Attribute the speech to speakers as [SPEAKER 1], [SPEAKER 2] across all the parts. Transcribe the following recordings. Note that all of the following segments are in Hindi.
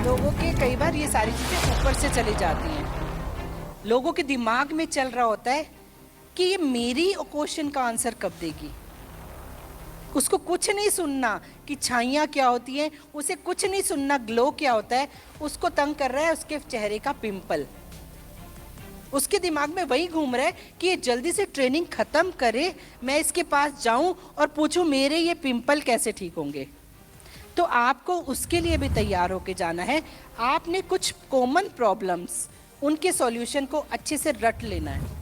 [SPEAKER 1] लोगों के कई बार ये सारी चीज़ें ऊपर से चली जाती हैं। लोगों के दिमाग में चल रहा होता है कि ये मेरी क्वेश्चन का आंसर कब देगी। उसको कुछ नहीं सुनना कि छाइयाँ क्या होती हैं, उसे कुछ नहीं सुनना ग्लो क्या होता है। उसको तंग कर रहा है उसके चेहरे का पिंपल। उसके दिमाग में वही घूम रहा है कि ये जल्दी से ट्रेनिंग ख़त्म करे, मैं इसके पास जाऊं और पूछूं मेरे ये पिंपल कैसे ठीक होंगे। तो आपको उसके लिए भी तैयार होके जाना है। आपने कुछ कॉमन प्रॉब्लम्स, उनके सॉल्यूशन को अच्छे से रट लेना है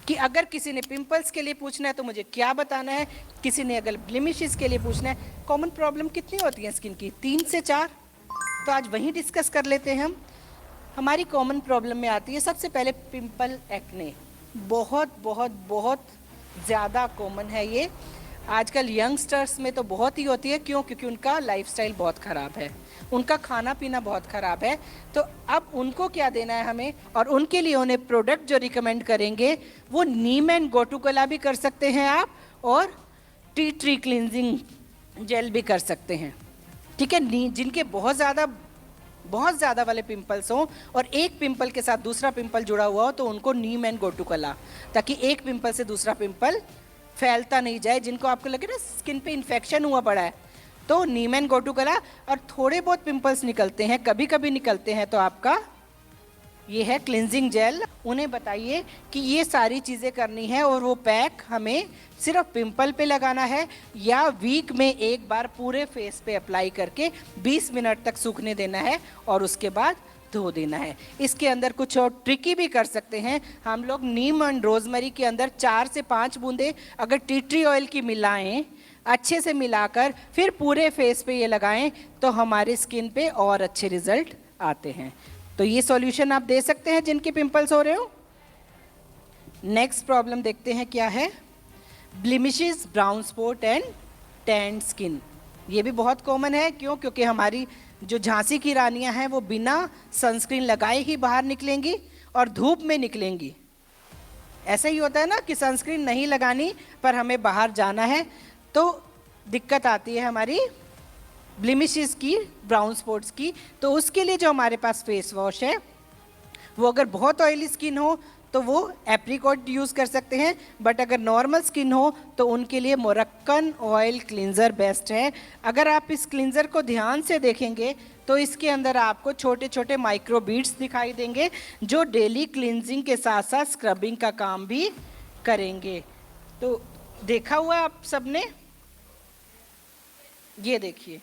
[SPEAKER 1] कि अगर किसी ने पिंपल्स के लिए पूछना है तो मुझे क्या बताना है, किसी ने अगर ब्लेमिशेस के लिए पूछना है। कॉमन प्रॉब्लम कितनी होती है स्किन की? 3 से 4। तो आज वही डिस्कस कर लेते हैं हम। हमारी कॉमन प्रॉब्लम में आती है सबसे पहले पिंपल एक्ने। बहुत बहुत बहुत ज़्यादा कॉमन है ये। आजकल यंगस्टर्स में तो बहुत ही होती है। क्यों? क्योंकि उनका लाइफस्टाइल बहुत ख़राब है, उनका खाना पीना बहुत ख़राब है। तो अब उनको क्या देना है हमें, और उनके लिए उन्हें प्रोडक्ट जो रिकमेंड करेंगे वो नीम एंड गोटूकोला भी कर सकते हैं आप, और टी ट्री क्लिनजिंग जेल भी कर सकते हैं। ठीक है। जिनके बहुत ज़्यादा वाले पिंपल्स हों और एक पिंपल के साथ दूसरा पिंपल जुड़ा हुआ हो तो उनको नीम एंड गोटूकोला, ताकि एक पिंपल से दूसरा पिंपल फैलता नहीं जाए। जिनको आपको लगे ना स्किन पे इन्फेक्शन हुआ पड़ा है तो नीम एंड गोटूकोला। और थोड़े बहुत पिंपल्स निकलते हैं, कभी कभी निकलते हैं, तो आपका ये है क्लिनजिंग जेल। उन्हें बताइए कि ये सारी चीज़ें करनी है और वो पैक हमें सिर्फ पिंपल पे लगाना है या वीक में एक बार पूरे फेस पे अप्लाई करके 20 मिनट तक सूखने देना है और उसके बाद धो देना है। इसके अंदर कुछ और ट्रिकी भी कर सकते हैं हम लोग। नीम एंड रोजमेरी के अंदर 4 से 5 बूंदे अगर टी ट्री ऑयल की मिलाएं, अच्छे से मिलाकर फिर पूरे फेस पे ये लगाएं तो हमारे स्किन पे और अच्छे रिजल्ट आते हैं। तो ये सॉल्यूशन आप दे सकते हैं जिनके पिंपल्स हो रहे हो। नेक्स्ट प्रॉब्लम देखते हैं क्या है। Blemishes, brown spot and tan skin. ये भी बहुत कॉमन है। क्यों? क्योंकि हमारी जो झांसी की रानियां हैं वो बिना सनस्क्रीन लगाए ही बाहर निकलेंगी और धूप में निकलेंगी। ऐसा ही होता है ना कि सनस्क्रीन नहीं लगानी पर हमें बाहर जाना है तो दिक्कत आती है हमारी ब्लेमिशेस की, ब्राउन स्पॉट्स की। तो उसके लिए जो हमारे पास फेस वॉश है वो अगर बहुत ऑयली स्किन हो तो वो एप्रिकॉट यूज़ कर सकते हैं, बट अगर नॉर्मल स्किन हो तो उनके लिए मोरक्कन ऑयल क्लींजर बेस्ट है। अगर आप इस क्लींजर को ध्यान से देखेंगे तो इसके अंदर आपको छोटे छोटे माइक्रो बीड्स दिखाई देंगे जो डेली क्लींजिंग के साथ साथ स्क्रबिंग का काम भी करेंगे। तो देखा हुआ आप सबने? ये देखिए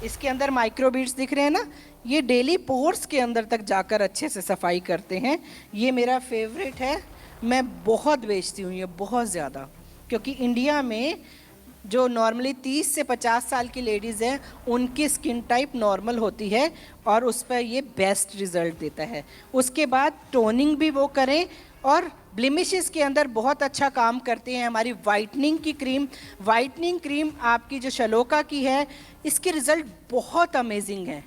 [SPEAKER 1] इसके अंदर माइक्रो बीड्स दिख रहे हैं ना, ये डेली पोर्स के अंदर तक जाकर अच्छे से सफाई करते हैं। ये मेरा फेवरेट है, मैं बहुत बेचती हूँ ये, बहुत ज़्यादा। क्योंकि इंडिया में जो नॉर्मली 30 से 50 साल की लेडीज़ हैं उनकी स्किन टाइप नॉर्मल होती है और उस पर ये बेस्ट रिज़ल्ट देता है। उसके बाद टोनिंग भी वो करें और ब्लेमिशेस के अंदर बहुत अच्छा काम करते हैं हमारी वाइटनिंग की क्रीम। वाइटनिंग क्रीम आपकी जो शलोका की है, इसके रिज़ल्ट बहुत अमेजिंग है।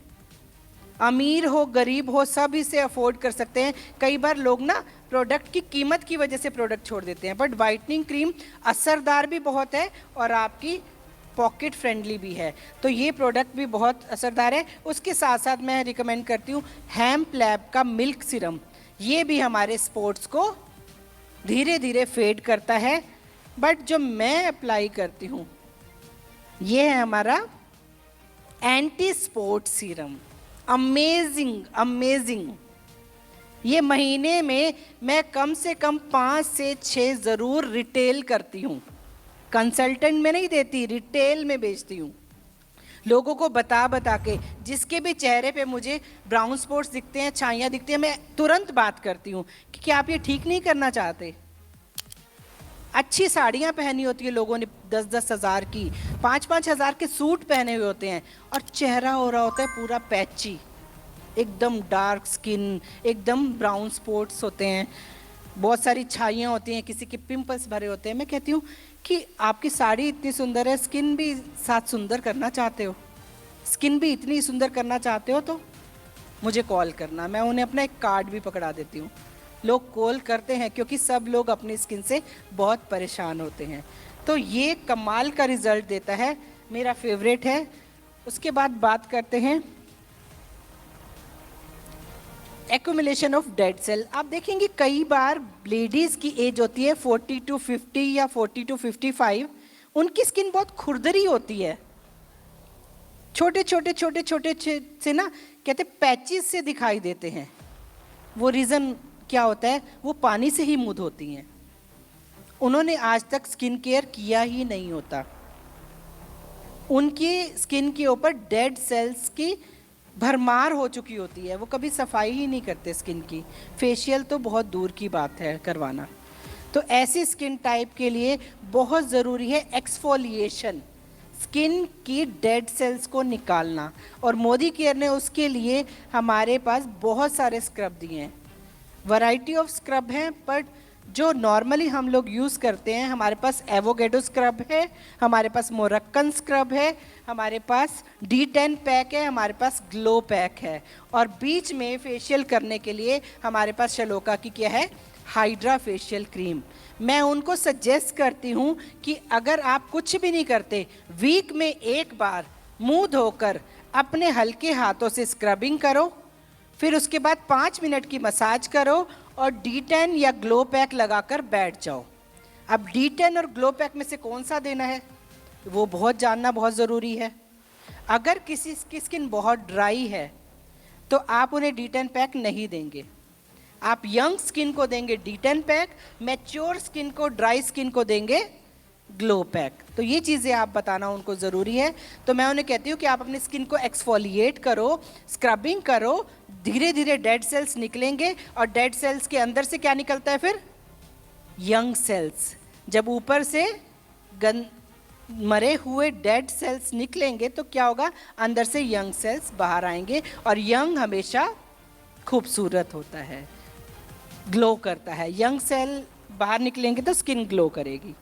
[SPEAKER 1] अमीर हो गरीब हो सब इसे अफोर्ड कर सकते हैं। कई बार लोग ना प्रोडक्ट की कीमत की वजह से प्रोडक्ट छोड़ देते हैं, बट वाइटनिंग क्रीम असरदार भी बहुत है और आपकी पॉकेट फ्रेंडली भी है। तो ये प्रोडक्ट भी बहुत असरदार है। उसके साथ साथ मैं रिकमेंड करती हूँ हेम्प लैब का मिल्क सीरम। ये भी हमारे स्पॉट्स को धीरे धीरे फेड करता है, बट जो मैं अप्लाई करती हूँ ये है हमारा anti spot serum. Amazing amazing. ये महीने में मैं कम से कम 5 से 6 ज़रूर रिटेल करती हूँ। कंसल्टेंट में नहीं देती, रिटेल में बेचती हूँ लोगों को बता बता के। जिसके भी चेहरे पे मुझे ब्राउन स्पॉट्स दिखते हैं, छाइयाँ दिखती हैं, मैं तुरंत बात करती हूँ कि क्या आप ये ठीक नहीं करना चाहते। अच्छी साड़ियाँ पहनी होती है लोगों ने 10-10 हज़ार की, 5-5 हज़ार के सूट पहने हुए होते हैं और चेहरा हो रहा होता है पूरा पैची, एकदम डार्क स्किन, एकदम ब्राउन स्पॉट्स होते हैं, बहुत सारी छाइयाँ होती हैं, किसी के पिंपल्स भरे होते हैं। मैं कहती हूँ कि आपकी साड़ी इतनी सुंदर है, स्किन भी साथ सुंदर करना चाहते हो, स्किन भी इतनी सुंदर करना चाहते हो तो मुझे कॉल करना। मैं उन्हें अपना एक कार्ड भी पकड़ा देती हूँ। लोग कॉल करते हैं क्योंकि सब लोग अपनी स्किन से बहुत परेशान होते हैं। तो ये कमाल का रिज़ल्ट देता है, मेरा फेवरेट है। उसके बाद बात करते हैं एक्यूमुलेशन ऑफ डेड सेल, आप देखेंगे कई बार लेडीज की एज होती है 40 to 50 या 40 to 55, उनकी स्किन बहुत खुरदरी होती है, छोटे छोटे छोटे छोटे से ना कहते पैचेस से दिखाई देते हैं। वो रीज़न क्या होता है, वो पानी से ही मुँह धोती हैं, उन्होंने आज तक स्किन केयर किया ही नहीं होता, उनकी स्किन के ऊपर डेड सेल्स की भरमार हो चुकी होती है, वो कभी सफाई ही नहीं करते स्किन की, फेशियल तो बहुत दूर की बात है करवाना। तो ऐसी स्किन टाइप के लिए बहुत ज़रूरी है एक्सफोलिएशन, स्किन की डेड सेल्स को निकालना। और मोदी केयर ने उसके लिए हमारे पास बहुत सारे स्क्रब दिए हैं, वैरायटी ऑफ स्क्रब हैं, बट जो नॉर्मली हम लोग यूज़ करते हैं, हमारे पास एवोगेडो स्क्रब है, हमारे पास मोरक्कन स्क्रब है, हमारे पास D10 पैक है, हमारे पास ग्लो पैक है, और बीच में फेशियल करने के लिए हमारे पास शलोका की क्या है, हाइड्रा फेशियल क्रीम। मैं उनको सजेस्ट करती हूँ कि अगर आप कुछ भी नहीं करते, वीक में एक बार मुंह धोकर अपने हल्के हाथों से स्क्रबिंग करो, फिर उसके बाद 5 मिनट की मसाज करो और D10 या ग्लो पैक लगाकर बैठ जाओ। अब D10 और ग्लो पैक में से कौन सा देना है वो बहुत जानना बहुत ज़रूरी है। अगर किसी की स्किन बहुत ड्राई है तो आप उन्हें D10 पैक नहीं देंगे, आप यंग स्किन को देंगे D10 पैक, मैच्योर स्किन को, ड्राई स्किन को देंगे ग्लो पैक। तो ये चीज़ें आप बताना उनको ज़रूरी है। तो मैं उन्हें कहती हूँ कि आप अपनी स्किन को एक्सफोलिएट करो, स्क्रबिंग करो, धीरे धीरे डेड सेल्स निकलेंगे, और डेड सेल्स के अंदर से क्या निकलता है फिर, यंग सेल्स। जब ऊपर से मरे हुए डेड सेल्स निकलेंगे तो क्या होगा, अंदर से यंग सेल्स बाहर आएंगे, और यंग हमेशा खूबसूरत होता है, ग्लो करता है। यंग सेल बाहर निकलेंगे तो स्किन ग्लो करेगी।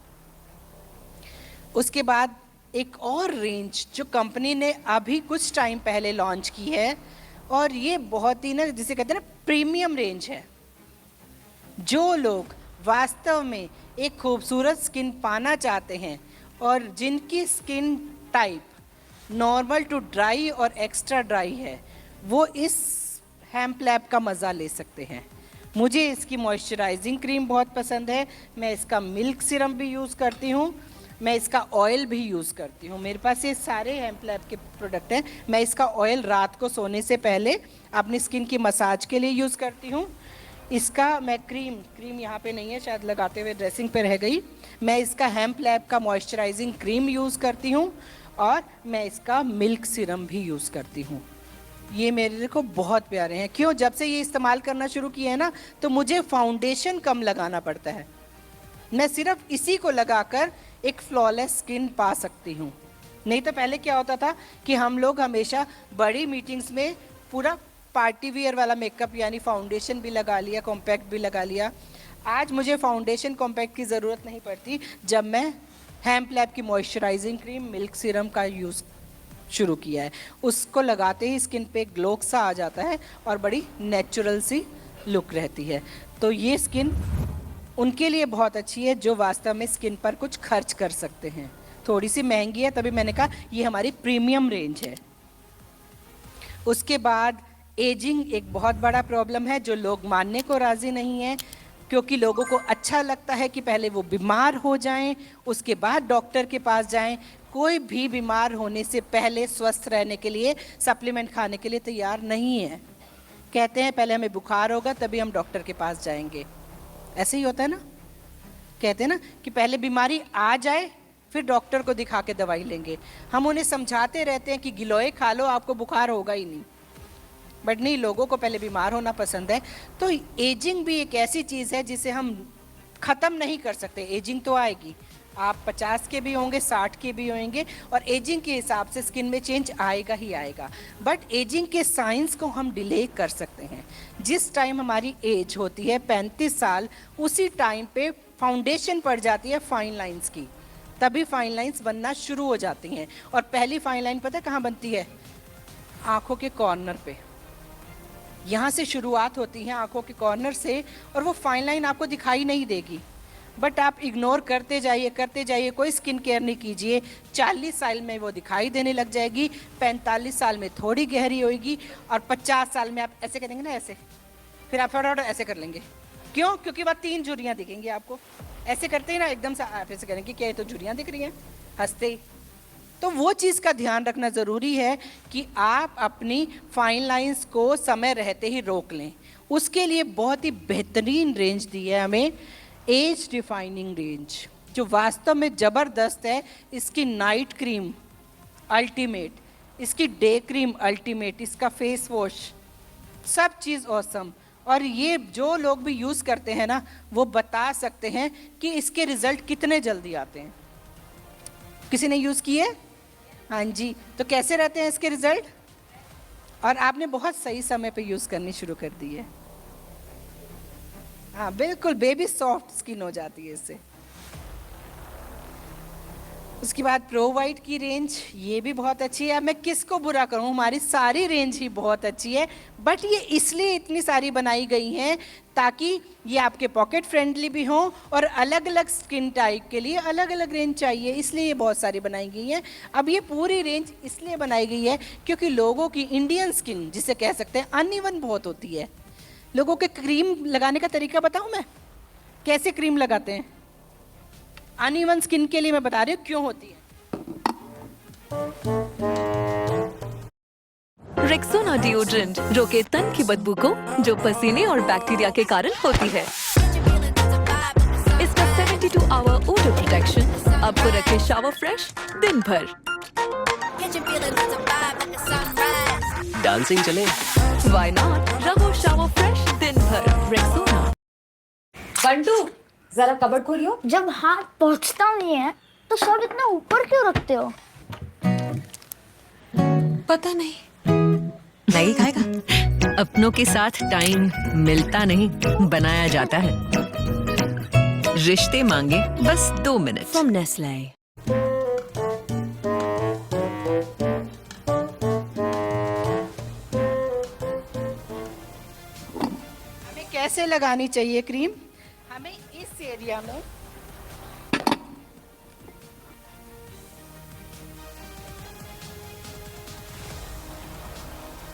[SPEAKER 1] उसके बाद एक और रेंज जो कंपनी ने अभी कुछ टाइम पहले लॉन्च की है, और ये बहुत ही ना जिसे कहते हैं ना प्रीमियम रेंज है। जो लोग वास्तव में एक खूबसूरत स्किन पाना चाहते हैं और जिनकी skin type normal to dry और एक्स्ट्रा ड्राई है, वो इस हेम्प लैब का मज़ा ले सकते हैं। मुझे इसकी मॉइस्चराइजिंग क्रीम बहुत पसंद है, मैं इसका मिल्क सीरम भी यूज़ करती हूँ, मैं इसका ऑयल भी यूज़ करती हूँ। मेरे पास ये सारे हेम्प लैब के प्रोडक्ट हैं। मैं इसका ऑयल रात को सोने से पहले अपनी स्किन की मसाज के लिए यूज़ करती हूँ। इसका मैं क्रीम यहाँ पे नहीं है, शायद लगाते हुए ड्रेसिंग पे रह गई। मैं इसका हेम्प लैब का मॉइस्चराइजिंग क्रीम यूज़ करती हूँ, और मैं इसका मिल्क सीरम भी यूज़ करती हूँ। ये मेरे को बहुत प्यारे हैं। क्यों, जब से ये इस्तेमाल करना शुरू किया है ना, तो मुझे फाउंडेशन कम लगाना पड़ता है। मैं सिर्फ इसी को लगाकर एक फ्लॉलेस स्किन पा सकती हूँ। नहीं तो पहले क्या होता था कि हम लोग हमेशा बड़ी मीटिंग्स में पूरा पार्टी वियर वाला मेकअप, यानी फाउंडेशन भी लगा लिया, कॉम्पैक्ट भी लगा लिया। आज मुझे फाउंडेशन कॉम्पैक्ट की ज़रूरत नहीं पड़ती जब मैं हेम्प लैब की मॉइस्चराइजिंग क्रीम मिल्क सीरम का यूज़ शुरू किया है। उसको लगाते ही स्किन पे ग्लो सा आ जाता है और बड़ी नेचुरल सी लुक रहती है। तो ये स्किन उनके लिए बहुत अच्छी है जो वास्तव में स्किन पर कुछ खर्च कर सकते हैं। थोड़ी सी महंगी है, तभी मैंने कहा ये हमारी प्रीमियम रेंज है। उसके बाद एजिंग एक बहुत बड़ा प्रॉब्लम है जो लोग मानने को राज़ी नहीं हैं, क्योंकि लोगों को अच्छा लगता है कि पहले वो बीमार हो जाएं, उसके बाद डॉक्टर के पास जाएं। कोई भी बीमार होने से पहले स्वस्थ रहने के लिए सप्लीमेंट खाने के लिए तैयार नहीं है। कहते हैं पहले हमें बुखार होगा तभी हम डॉक्टर के पास जाएंगे। ऐसे ही होता है ना, कहते हैं ना कि पहले बीमारी आ जाए फिर डॉक्टर को दिखा के दवाई लेंगे। हम उन्हें समझाते रहते हैं कि गिलोय खा लो, आपको बुखार होगा ही नहीं, बट नहीं, लोगों को पहले बीमार होना पसंद है। तो एजिंग भी एक ऐसी चीज़ है जिसे हम ख़त्म नहीं कर सकते। एजिंग तो आएगी, आप 50 के भी होंगे, 60 के भी होंगे, और एजिंग के हिसाब से स्किन में चेंज आएगा ही आएगा। बट एजिंग के साइंस को हम डिले कर सकते हैं। जिस टाइम हमारी एज होती है 35 साल, उसी टाइम पे फाउंडेशन पड़ जाती है फाइन लाइंस की, तभी फाइन लाइंस बनना शुरू हो जाती हैं। और पहली फाइन लाइन पता है कहाँ बनती है? आँखों के कॉर्नर पे। यहाँ से शुरुआत होती है आँखों के कॉर्नर से, और वो फाइन लाइन आपको दिखाई नहीं देगी, बट आप इग्नोर करते जाइए, कोई स्किन केयर नहीं कीजिए। 40 साल में वो दिखाई देने लग जाएगी, 45 साल में थोड़ी गहरी होगी, और 50 साल में आप ऐसे करेंगे ना, ऐसे फिर आप फटाफट ऐसे कर लेंगे। क्यों? क्योंकि वह 3 झुर्रियाँ दिखेंगी आपको। ऐसे करते ही ना एकदम से आप ऐसे करेंगे, क्या ये तो झुर्रियाँ दिख रही हैं, हंसते ही। तो वो चीज़ का ध्यान रखना ज़रूरी है कि आप अपनी फाइन लाइंस को समय रहते ही रोक लें। उसके लिए बहुत ही बेहतरीन रेंज दी है हमें, एज डिफाइनिंग रेंज, जो वास्तव में ज़बरदस्त है। इसकी नाइट क्रीम अल्टीमेट, इसकी डे क्रीम अल्टीमेट, इसका फेस वॉश, सब चीज़ ऑसम। और ये जो लोग भी यूज़ करते हैं ना, वो बता सकते हैं कि इसके रिजल्ट कितने जल्दी आते हैं। किसी ने यूज़ किए? हाँ जी। तो कैसे रहते हैं इसके रिजल्ट? और आपने बहुत सही समय पे यूज़ करनी शुरू कर दी है। हाँ बिल्कुल, बेबी सॉफ्ट स्किन हो जाती है इससे। उसके बाद प्रो वाइट की रेंज, ये भी बहुत अच्छी है। मैं किसको बुरा करूं, हमारी सारी रेंज ही बहुत अच्छी है, बट ये इसलिए इतनी सारी बनाई गई हैं ताकि ये आपके पॉकेट फ्रेंडली भी हों, और अलग अलग स्किन टाइप के लिए अलग अलग रेंज चाहिए, इसलिए ये बहुत सारी बनाई गई हैं। अब ये पूरी रेंज इसलिए बनाई गई है क्योंकि लोगों की इंडियन स्किन, जिसे कह सकते हैं, अनइवन बहुत होती है। लोगों के क्रीम लगाने का तरीका बताऊँ मैं, कैसे क्रीम लगाते हैं? अनइवन स्किन के लिए मैं बता रही हूँ क्यों होती है।
[SPEAKER 2] रेक्सोना डिओड्रेंट रोके तन की बदबू को जो पसीने और बैक्टीरिया के कारण होती है। इसका 72 आवर ओडर प्रोटेक्शन आपको रखे शावर फ्रेश दिन भर।
[SPEAKER 3] डांसिंग चले?
[SPEAKER 2] Why not? रहो शावर फ्रेश दिन भर। रेक्सोना।
[SPEAKER 4] बंटू, जरा कबर्ड खोलियो।
[SPEAKER 5] जब हाथ पहुंचता नहीं है तो सब इतना ऊपर क्यों रखते हो?
[SPEAKER 4] पता नहीं।
[SPEAKER 2] मैगी खाएगा? अपनों के साथ टाइम मिलता नहीं, बनाया जाता है। रिश्ते मांगे बस 2 मिनट।
[SPEAKER 4] From Nestle.
[SPEAKER 1] हमें कैसे लगानी चाहिए क्रीम? हमें इस एरिया में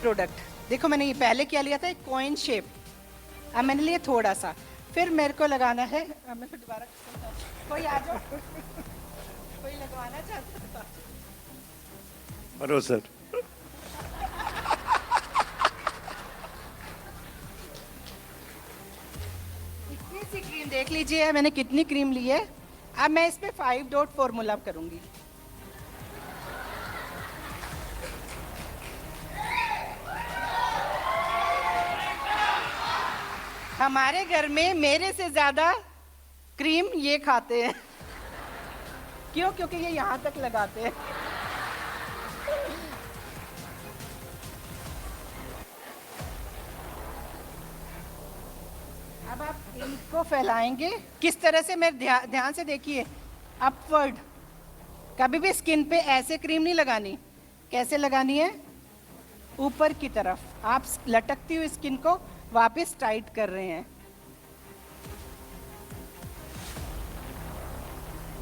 [SPEAKER 1] प्रोडक्ट, देखो मैंने ये पहले क्या लिया था, एक कॉइन शेप, अब मैंने लिया थोड़ा सा, फिर मेरे को लगाना है। अब मैं फिर दोबारा, कोई आ जाओ, कोई लगवाना चाहता था?
[SPEAKER 6] Hello sir.
[SPEAKER 1] इतनी सी क्रीम देख लीजिए मैंने कितनी क्रीम ली है। अब मैं इस पे 5 डॉट फॉर्मूला करूंगी। हमारे घर में मेरे से ज्यादा क्रीम ये खाते हैं। क्यों? क्योंकि ये यहाँ तक लगाते हैं। अब आप इनको फैलाएंगे किस तरह से, मैं ध्यान से देखिए, अपवर्ड। कभी भी स्किन पे ऐसे क्रीम नहीं लगानी। कैसे लगानी है? ऊपर की तरफ। आप लटकती हुई स्किन को वापस टाइट कर रहे हैं।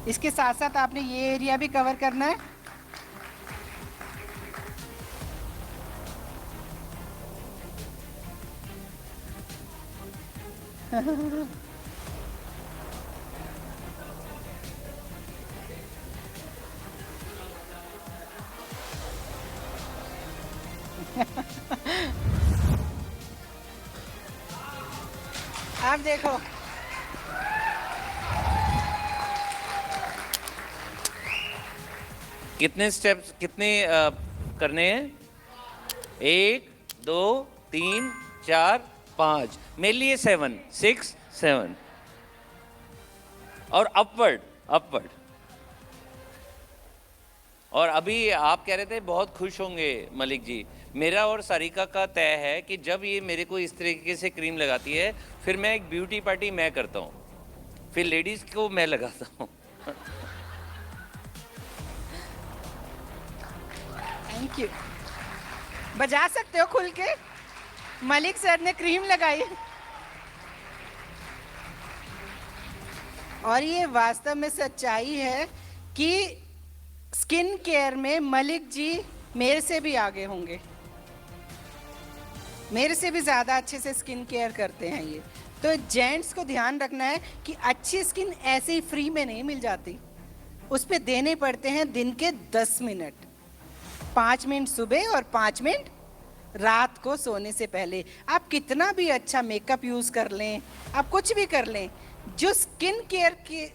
[SPEAKER 1] इसके साथ साथ आपने ये एरिया भी कवर करना है। आप देखो,
[SPEAKER 3] कितने स्टेप्स कितने करने हैं? 1 2 3 4 5, मेरे लिए 7 6 7, और अपवर्ड अपवर्ड। और अभी आप कह रहे थे बहुत खुश होंगे मलिक जी, मेरा और सारिका का तय है कि जब ये मेरे को इस तरीके से क्रीम लगाती है, फिर मैं एक ब्यूटी पार्टी मैं करता हूँ, फिर लेडीज को मैं लगाता हूँ।
[SPEAKER 1] Thank you. बजा सकते हो खुल के। मलिक सर ने क्रीम लगाई और ये वास्तव में सच्चाई है कि स्किन केयर में मलिक जी मेरे से भी आगे होंगे। मेरे से भी ज़्यादा अच्छे से स्किन केयर करते हैं ये। तो जेंट्स को ध्यान रखना है कि अच्छी स्किन ऐसे ही फ्री में नहीं मिल जाती, उस पे देने पड़ते हैं दिन के 10 मिनट, 5 मिनट सुबह और 5 मिनट रात को सोने से पहले। आप कितना भी अच्छा मेकअप यूज़ कर लें, आप कुछ भी कर लें, जो स्किन केयर की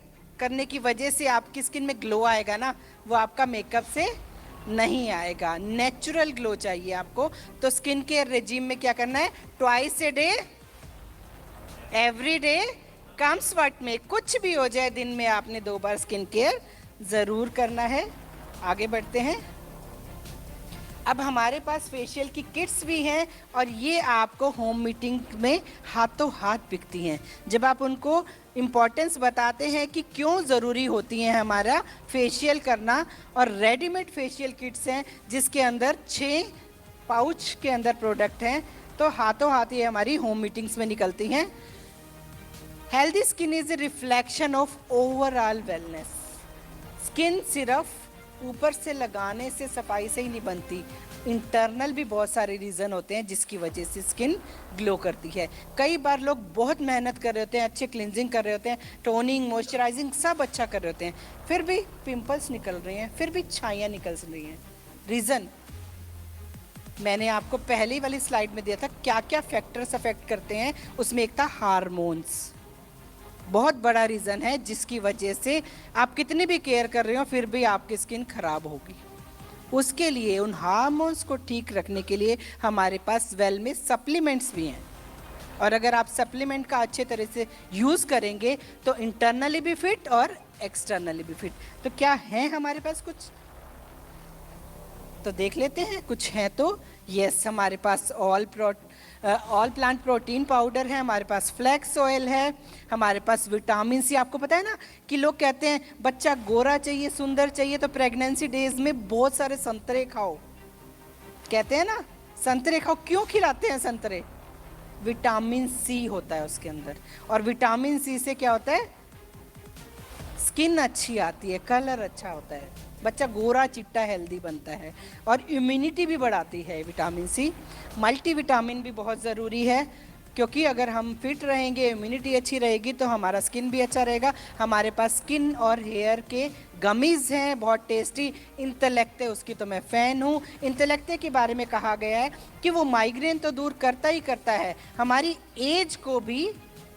[SPEAKER 1] करने की वजह से आपकी स्किन में ग्लो आएगा ना, वो आपका मेकअप से नहीं आएगा। नेचुरल ग्लो चाहिए आपको। तो स्किन केयर रेजिम में क्या करना है, twice a day, every day, comes what में, कुछ भी हो जाए दिन में आपने 2 बार स्किन केयर ज़रूर करना है। आगे बढ़ते हैं। अब हमारे पास फेशियल की किट्स भी हैं और ये आपको होम मीटिंग में हाथों हाथ बिकती हैं। जब आप उनको इम्पोर्टेंस बताते हैं कि क्यों ज़रूरी होती हैं हमारा फेशियल करना, और रेडीमेड फेशियल किट्स हैं जिसके अंदर 6 पाउच के अंदर प्रोडक्ट हैं, तो हाथों हाथ ये हमारी होम मीटिंग्स में निकलती हैं। Healthy skin is a reflection of overall wellness. Skin सिर्फ ऊपर से लगाने से, सफाई से ही नहीं बनती, इंटरनल भी बहुत सारे रीज़न होते हैं जिसकी वजह से स्किन ग्लो करती है। कई बार लोग बहुत मेहनत कर रहे होते हैं, अच्छे क्लिनजिंग कर रहे होते हैं, टोनिंग, मॉइस्चराइजिंग सब अच्छा कर रहे होते हैं, फिर भी पिंपल्स निकल रहे हैं, फिर भी छाइयाँ निकल रही हैं। रीज़न मैंने आपको पहली वाली स्लाइड में दिया था, क्या क्या फैक्टर्स अफेक्ट करते हैं। उसमें एक था हार्मोन्स, बहुत बड़ा रीज़न है जिसकी वजह से आप कितनी भी केयर कर रहे हो फिर भी आपकी स्किन खराब होगी। उसके लिए, उन हार्मोन्स को ठीक रखने के लिए हमारे पास वेल में सप्लीमेंट्स भी हैं, और अगर आप सप्लीमेंट का अच्छे तरह से यूज़ करेंगे तो इंटरनली भी फिट और एक्सटर्नली भी फिट। तो क्या है हमारे पास कुछ, तो देख लेते हैं। कुछ हैं तो यस, हमारे पास ऑल प्लांट प्रोटीन पाउडर है, हमारे पास फ्लैक्स ऑयल है, हमारे पास विटामिन सी। आपको पता है ना कि लोग कहते हैं बच्चा गोरा चाहिए, सुंदर चाहिए, तो प्रेगनेंसी डेज में बहुत सारे संतरे खाओ, कहते हैं ना संतरे खाओ। क्यों खिलाते हैं संतरे? विटामिन सी होता है उसके अंदर, और विटामिन सी से क्या होता है, स्किन अच्छी आती है, कलर अच्छा होता है, बच्चा गोरा चिट्टा हेल्दी बनता है, और इम्यूनिटी भी बढ़ाती है विटामिन सी। मल्टीविटामिन भी बहुत ज़रूरी है, क्योंकि अगर हम फिट रहेंगे, इम्यूनिटी अच्छी रहेगी, तो हमारा स्किन भी अच्छा रहेगा। हमारे पास स्किन और हेयर के गमीज़ हैं, बहुत टेस्टी। इंटेलेक्टे, उसकी तो मैं फ़ैन हूँ। इंटेलेक्टे के बारे में कहा गया है कि वो माइग्रेन तो दूर करता ही करता है, हमारी एज को भी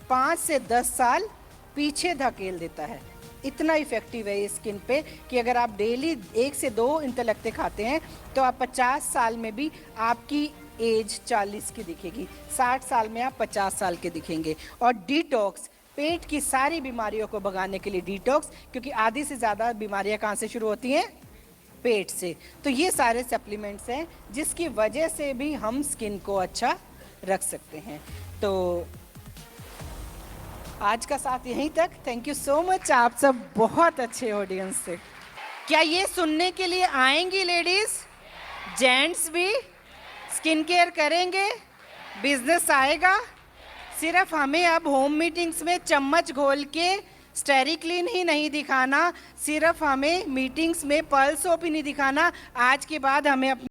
[SPEAKER 1] 5 से 10 साल पीछे धकेल देता है। इतना इफेक्टिव है ये स्किन पे कि अगर आप डेली 1 से 2 इंटेलेक्टे खाते हैं तो आप 50 साल में भी आपकी एज 40 की दिखेगी, 60 साल में आप 50 साल के दिखेंगे। और डिटॉक्स, पेट की सारी बीमारियों को भगाने के लिए डिटॉक्स, क्योंकि आधी से ज़्यादा बीमारियां कहाँ से शुरू होती हैं, पेट से। तो ये सारे सप्लीमेंट्स हैं जिसकी वजह से भी हम स्किन को अच्छा रख सकते हैं। तो आज का साथ यहीं तक। थैंक यू सो मच, आप सब बहुत अच्छे ऑडियंस से। क्या ये सुनने के लिए आएंगी लेडीज, जेंट्स भी स्किन केयर करेंगे, बिजनेस आएगा? सिर्फ हमें अब होम मीटिंग्स में चम्मच घोल के स्टेरिक्लीन ही नहीं दिखाना, सिर्फ हमें मीटिंग्स में पर्ल सोप ही नहीं दिखाना। आज के बाद हमें